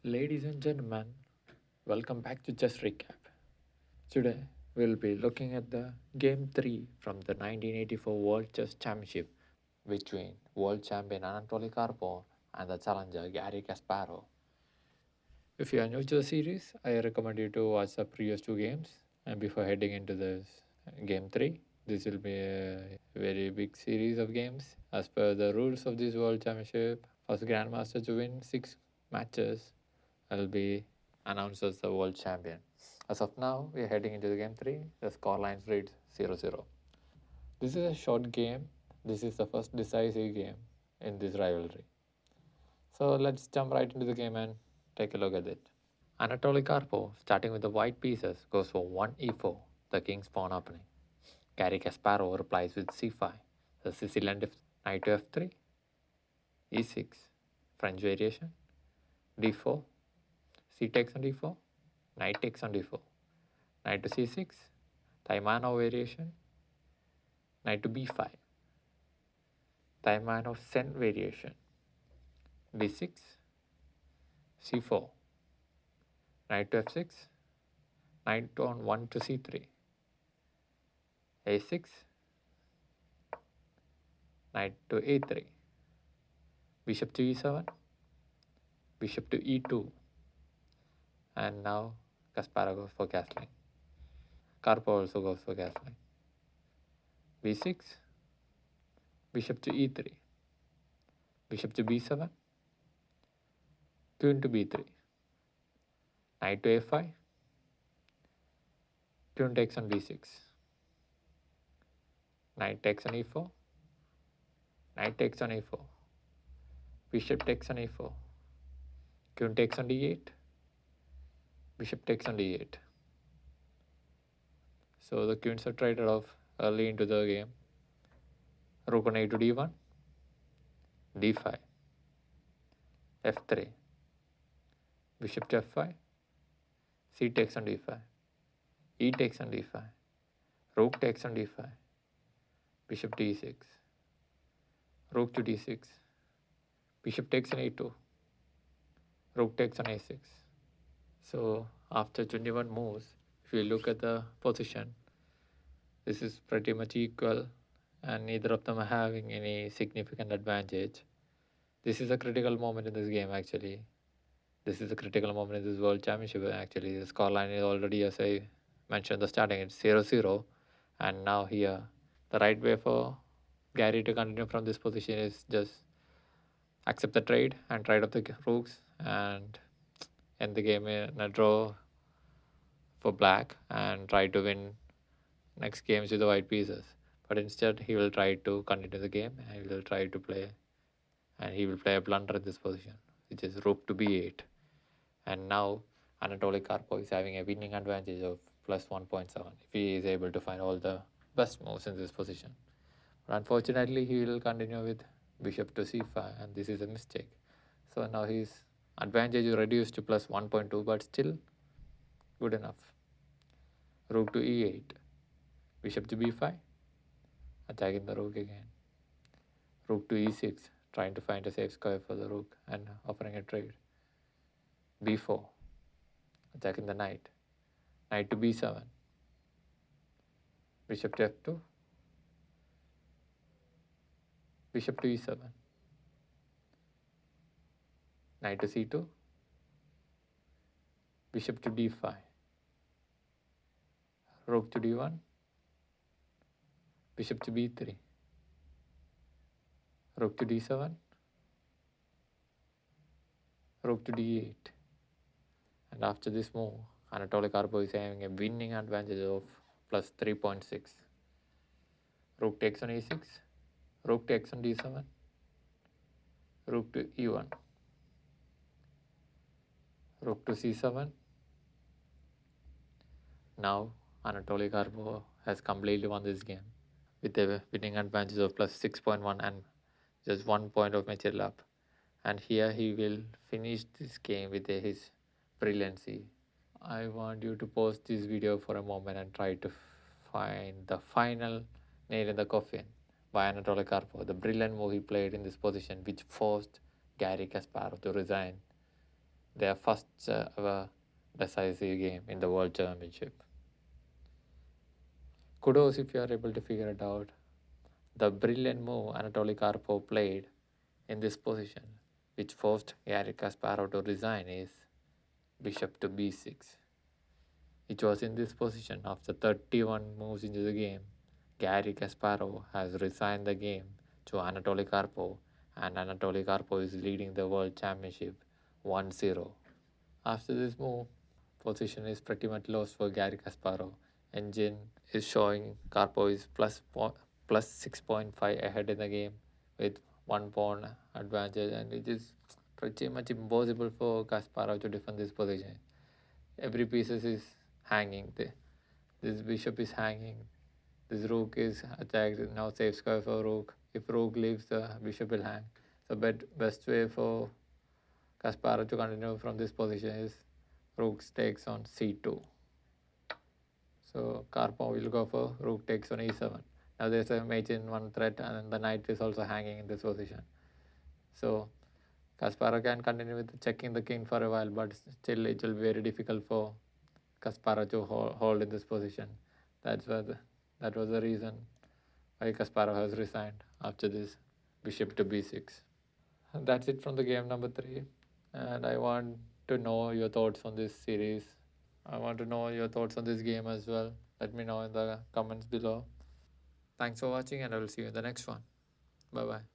Ladies and gentlemen, welcome back to Just Recap. Today, we'll be looking at the Game 3 from the 1984 World Chess Championship between world champion Anatoly Karpov and the challenger Garry Kasparov. If you are new to the series, I recommend you to watch the previous two games. And before heading into this Game 3, this will be a very big series of games. As per the rules of this World Championship, first Grandmaster to win 6 matches will be announced as the world champion. As of now, we are heading into the Game 3. The scoreline reads 0-0. This is a short game. This is the first decisive game in this rivalry. So let's jump right into the game and take a look at it. Anatoly Karpov, starting with the white pieces, goes for 1 e4, the king's pawn opening. Garry Kasparov replies with c5, the Sicilian knight to f3, e6, French variation, d4, c takes on d4, knight takes on d4, knight to c6, Taimanov variation, knight to b5, Taimanov Sen variation, d6, c4, knight to f6, knight on 1 to c3, a6, knight to a3, bishop to e7, bishop to e2, and now Kasparov goes for castling. Karpov also goes for castling. b6, bishop to e3, bishop to b7, queen to b3, knight to a5, queen takes on b6, knight takes on e4, knight takes on a4, bishop takes on a4, queen takes on d8, bishop takes on d8. So the queens are traded off early into the game. Rook on a to d1, d5, f3, bishop to f5, c takes on d5, e takes on d5, rook takes on d5, bishop to e6, rook to d6, bishop takes on a2, rook takes on a6. So after 21 moves, if you look at the position, this is pretty much equal and neither of them are having any significant advantage. This is a critical moment in this game actually. This is a critical moment in this World Championship actually. The scoreline is already, as I mentioned at the starting, it's 0-0. And now here, the right way for Garry to continue from this position is just accept the trade and trade up the rooks and end the game in a draw for black and try to win next games with the white pieces. But instead, he will try to continue the game and he will try to play, and he will play a blunder in this position, which is rook to b8. And now Anatoly Karpov is having a winning advantage of plus 1.7 if he is able to find all the best moves in this position. But unfortunately, he will continue with bishop to c5, and this is a mistake. So now his advantage is reduced to plus 1.2, but still good enough. Rook to e8, bishop to b5, attacking the rook again. Rook to e6, trying to find a safe square for the rook and offering a trade. b4, attacking the knight. Knight to b7, bishop to f2, bishop to e7, knight to c2, bishop to d5, rook to d1, bishop to b3, rook to d7, rook to d8. And after this move, Anatoly Karpov is having a winning advantage of plus 3.6. Rook takes on e6, rook takes on d7, rook to e1, rook to c7. Now Anatoly Karpov has completely won this game with a winning advantage of plus 6.1 and just 1 point of material up. And here he will finish this game with his brilliancy. I want you to pause this video for a moment and try to find the final nail in the coffin by Anatoly Karpov, the brilliant move he played in this position which forced Garry Kasparov to resign their first ever decisive game in the World Championship. Kudos if you are able to figure it out. The brilliant move Anatoly Karpov played in this position, which forced Garry Kasparov to resign, is bishop to b6. It was in this position after 31 moves into the game. Garry Kasparov has resigned the game to Anatoly Karpov, and Anatoly Karpov is leading the World Championship 1-0. After this move, position is pretty much lost for Garry Kasparov. Engine is showing Karpov is plus 6.5 ahead in the game with 1 pawn advantage, and it is pretty much impossible for Kasparov to defend this position. Every piece is hanging. This bishop is hanging. This rook is attacked. Now safe square for rook. If rook leaves, the bishop will hang. So best way for Kasparov to continue from this position is rook takes on c2. So Karpov will go for rook takes on e7. Now there's a mate in one threat, and the knight is also hanging in this position. So Kasparov can continue with checking the king for a while, but still it will be very difficult for Kasparov to hold in this position. That was the reason why Kasparov has resigned after this bishop to b6. And that's it from the game number 3. And I want to know your thoughts on this series. I want to know your thoughts on this game as well. Let me know in the comments below. Thanks for watching, and I will see you in the next one. Bye bye.